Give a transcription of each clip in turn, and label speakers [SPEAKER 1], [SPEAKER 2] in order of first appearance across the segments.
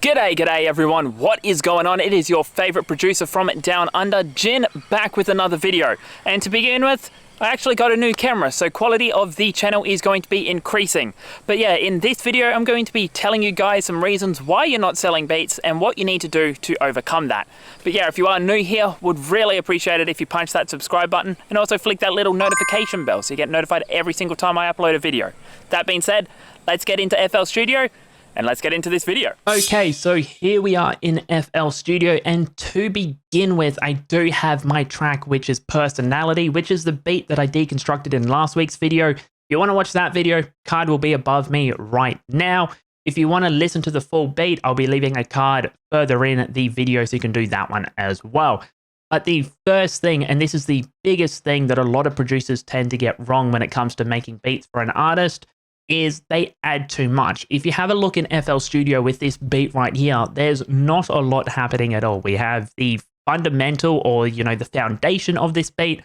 [SPEAKER 1] G'day everyone, what is going on? It is your favorite producer from Down Under, Jhin, back with another video. And to begin with, I actually got a new camera, so quality of the channel is going to be increasing. But yeah, in this video, I'm going to be telling you guys some reasons why you're not selling beats and what you need to do to overcome that. But yeah, if you are new here, would really appreciate it if you punch that subscribe button and also flick that little notification bell so you get notified every single time I upload a video. That being said, let's get into FL Studio and let's get into this video. Okay, so here we are in FL Studio, and to begin with, I do have my track, which is Personality, which is the beat that I deconstructed in last week's video. If you want to watch that video, card will be above me right now. If you want to listen to the full beat, I'll be leaving a card further in the video so you can do that one as well. But the first thing, and this is the biggest thing that a lot of producers tend to get wrong when it comes to making beats for an artist, is they add too much. If you have a look in FL Studio with this beat right here, there's not a lot happening at all. We have the fundamental, or the foundation of this beat,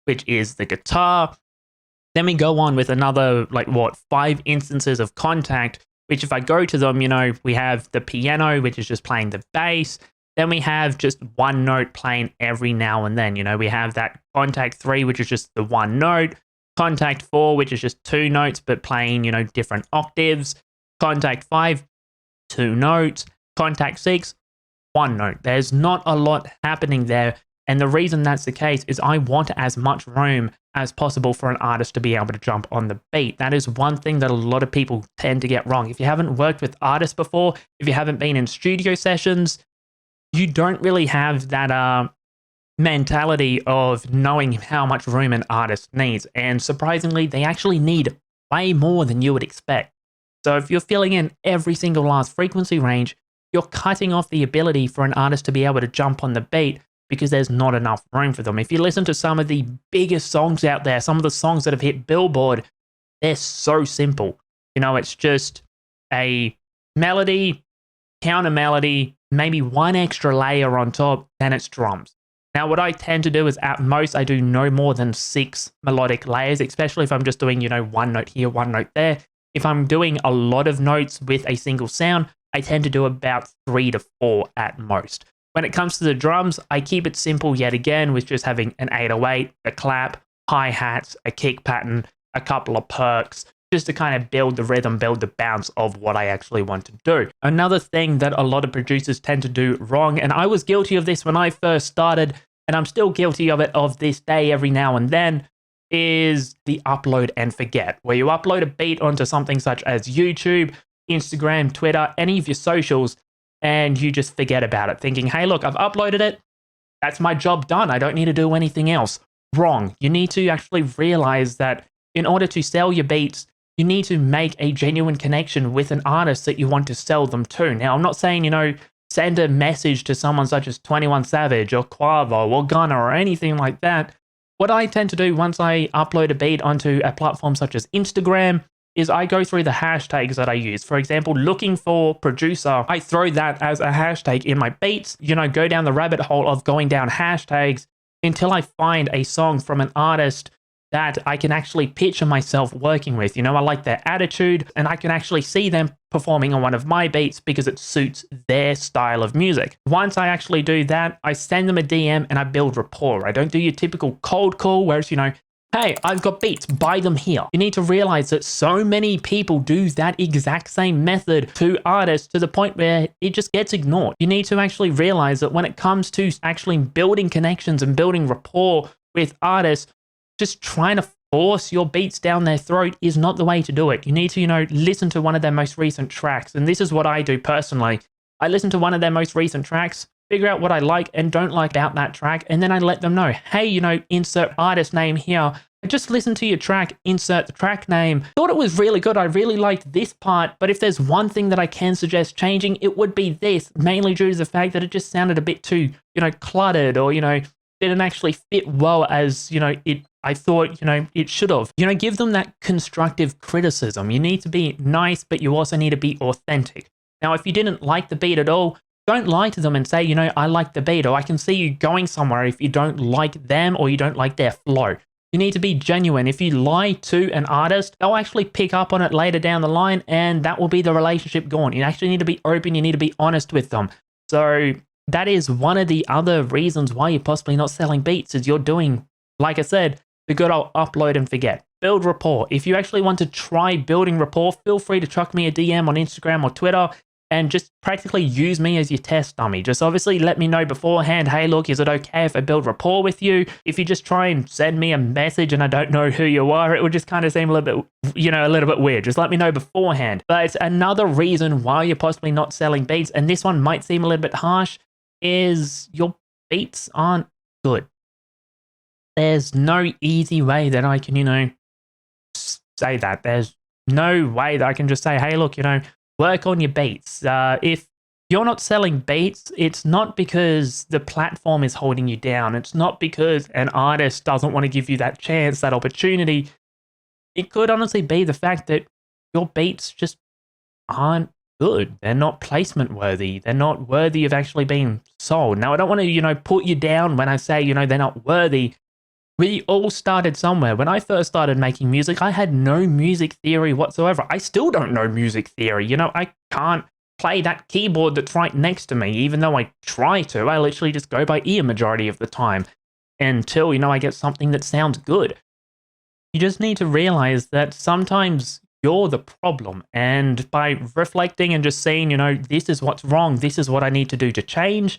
[SPEAKER 1] which is the guitar. Then we go on with another 5 instances of contact, which if I go to them, we have the piano, which is just playing the bass. Then we have just one note playing every now and then. We have that contact 3, which is just the one note. Contact 4, which is just 2 notes, but playing, different octaves. Contact 5, 2 notes. Contact 6, 1 note. There's not a lot happening there. And the reason that's the case is I want as much room as possible for an artist to be able to jump on the beat. That is one thing that a lot of people tend to get wrong. If you haven't worked with artists before, if you haven't been in studio sessions, you don't really have that mentality of knowing how much room an artist needs. And surprisingly, they actually need way more than you would expect. So if you're filling in every single last frequency range, you're cutting off the ability for an artist to be able to jump on the beat because there's not enough room for them. If you listen to some of the biggest songs out there, some of the songs that have hit Billboard, they're so simple. It's just a melody, counter melody, maybe one extra layer on top, then it's drums. Now, what I tend to do is at most, I do no more than 6 melodic layers, especially if I'm just doing, one note here, one note there. If I'm doing a lot of notes with a single sound, I tend to do about 3 to 4 at most. When it comes to the drums, I keep it simple yet again with just having an 808, a clap, hi-hats, a kick pattern, a couple of perks, just to kind of build the rhythm, build the bounce of what I actually want to do. Another thing that a lot of producers tend to do wrong, and I was guilty of this when I first started, and I'm still guilty of it of this day every now and then, is the upload and forget, where you upload a beat onto something such as YouTube, Instagram, Twitter, any of your socials, and you just forget about it, thinking, hey, look, I've uploaded it. That's my job done. I don't need to do anything else. Wrong. You need to actually realize that in order to sell your beats, you need to make a genuine connection with an artist that you want to sell them to. Now, I'm not saying, send a message to someone such as 21 Savage or Quavo or Gunna or anything like that. What I tend to do once I upload a beat onto a platform such as Instagram is I go through the hashtags that I use. For example, looking for producer, I throw that as a hashtag in my beats, go down the rabbit hole of going down hashtags until I find a song from an artist that I can actually picture myself working with. I like their attitude, and I can actually see them performing on one of my beats because it suits their style of music. Once I actually do that, I send them a DM and I build rapport. I don't do your typical cold call where it's, hey, I've got beats, buy them here. You need to realize that so many people do that exact same method to artists to the point where it just gets ignored. You need to actually realize that when it comes to actually building connections and building rapport with artists, just trying to force your beats down their throat is not the way to do it. You need to, listen to one of their most recent tracks. And this is what I do personally. I listen to one of their most recent tracks, figure out what I like and don't like about that track, and then I let them know, hey, insert artist name here. I just listened to your track, insert the track name. Thought it was really good. I really liked this part, but if there's one thing that I can suggest changing, it would be this, mainly due to the fact that it just sounded a bit too, cluttered, or, didn't actually fit well as, I thought, it should have. Give them that constructive criticism. You need to be nice, but you also need to be authentic. Now, if you didn't like the beat at all, don't lie to them and say, I like the beat, or I can see you going somewhere if you don't like them or you don't like their flow. You need to be genuine. If you lie to an artist, they'll actually pick up on it later down the line, and that will be the relationship gone. You actually need to be open. You need to be honest with them. So that is one of the other reasons why you're possibly not selling beats, is you're doing, like I said, the good old upload and forget. Build rapport. If you actually want to try building rapport, feel free to chuck me a DM on Instagram or Twitter and just practically use me as your test dummy. Just obviously let me know beforehand, hey, look, is it okay if I build rapport with you? If you just try and send me a message and I don't know who you are, it would just kind of seem a little bit, a little bit weird. Just let me know beforehand. But another reason why you're possibly not selling beats, and this one might seem a little bit harsh, is your beats aren't good. There's no easy way that I can, say that. There's no way that I can just say, hey, look, work on your beats. If you're not selling beats, it's not because the platform is holding you down. It's not because an artist doesn't want to give you that chance, that opportunity. It could honestly be the fact that your beats just aren't good. They're not placement worthy. They're not worthy of actually being sold. Now, I don't want to, put you down when I say, they're not worthy. We all started somewhere. When I first started making music, I had no music theory whatsoever. I still don't know music theory. I can't play that keyboard that's right next to me, even though I try to. I literally just go by ear majority of the time until, I get something that sounds good. You just need to realize that sometimes you're the problem. And by reflecting and just saying, this is what's wrong, this is what I need to do to change,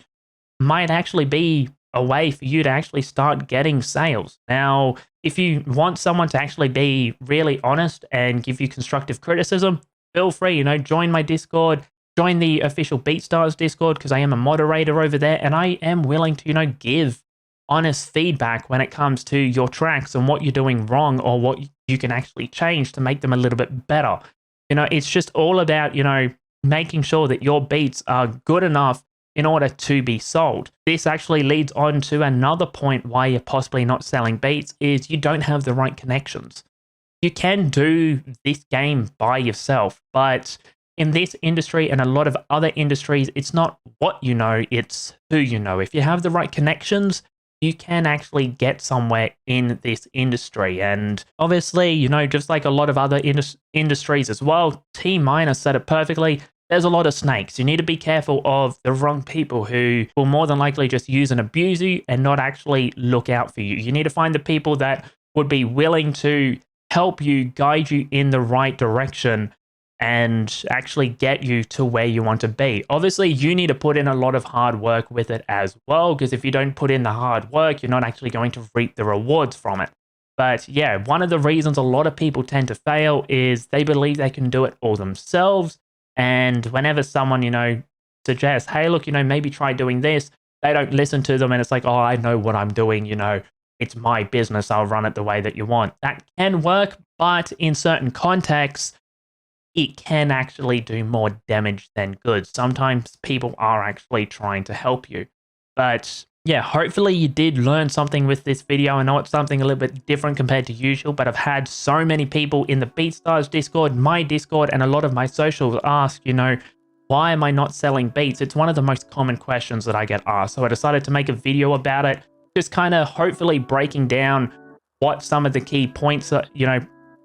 [SPEAKER 1] might actually be a way for you to actually start getting sales. Now, if you want someone to actually be really honest and give you constructive criticism, feel free, join my Discord, join the official BeatStars Discord, because I am a moderator over there, and I am willing to, give honest feedback when it comes to your tracks and what you're doing wrong or what you can actually change to make them a little bit better. It's just all about, making sure that your beats are good enough in order to be sold. This actually leads on to another point why you're possibly not selling beats, is you don't have the right connections. You can do this game by yourself, but in this industry and a lot of other industries, it's not what you know, it's who you know. If you have the right connections, you can actually get somewhere in this industry. And obviously, just like a lot of other industries as well, T Minor said it perfectly, there's a lot of snakes. You need to be careful of the wrong people who will more than likely just use and abuse you and not actually look out for you. You need to find the people that would be willing to help you, guide you in the right direction, and actually get you to where you want to be. Obviously, you need to put in a lot of hard work with it as well, because if you don't put in the hard work, you're not actually going to reap the rewards from it. But yeah, one of the reasons a lot of people tend to fail is they believe they can do it all themselves. And whenever someone, suggests, hey, look, maybe try doing this, they don't listen to them. And it's like, oh, I know what I'm doing. It's my business. I'll run it the way that you want. That can work, but in certain contexts, it can actually do more damage than good. Sometimes people are actually trying to help you. But yeah, hopefully you did learn something with this video. I know it's something a little bit different compared to usual, but I've had so many people in the BeatStars Discord, my Discord, and a lot of my socials ask, why am I not selling beats? It's one of the most common questions that I get asked. So I decided to make a video about it, just kind of hopefully breaking down what some of the key points that,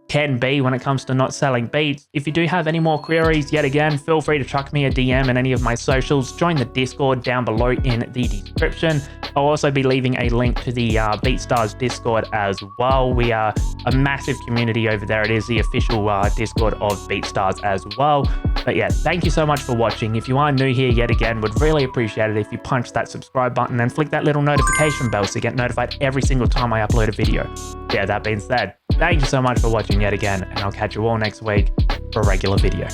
[SPEAKER 1] can be when it comes to not selling beats. If you do have any more queries, yet again, feel free to chuck me a DM in any of my socials. Join the Discord down below in the description. I'll also be leaving a link to the BeatStars Discord as well. We are a massive community over there. It is the official Discord of BeatStars as well. But yeah, thank you so much for watching. If you are new here, yet again, would really appreciate it if you punch that subscribe button and flick that little notification bell so you get notified every single time I upload a video. Yeah, that being said, thank you so much for watching yet again, and I'll catch you all next week for a regular video.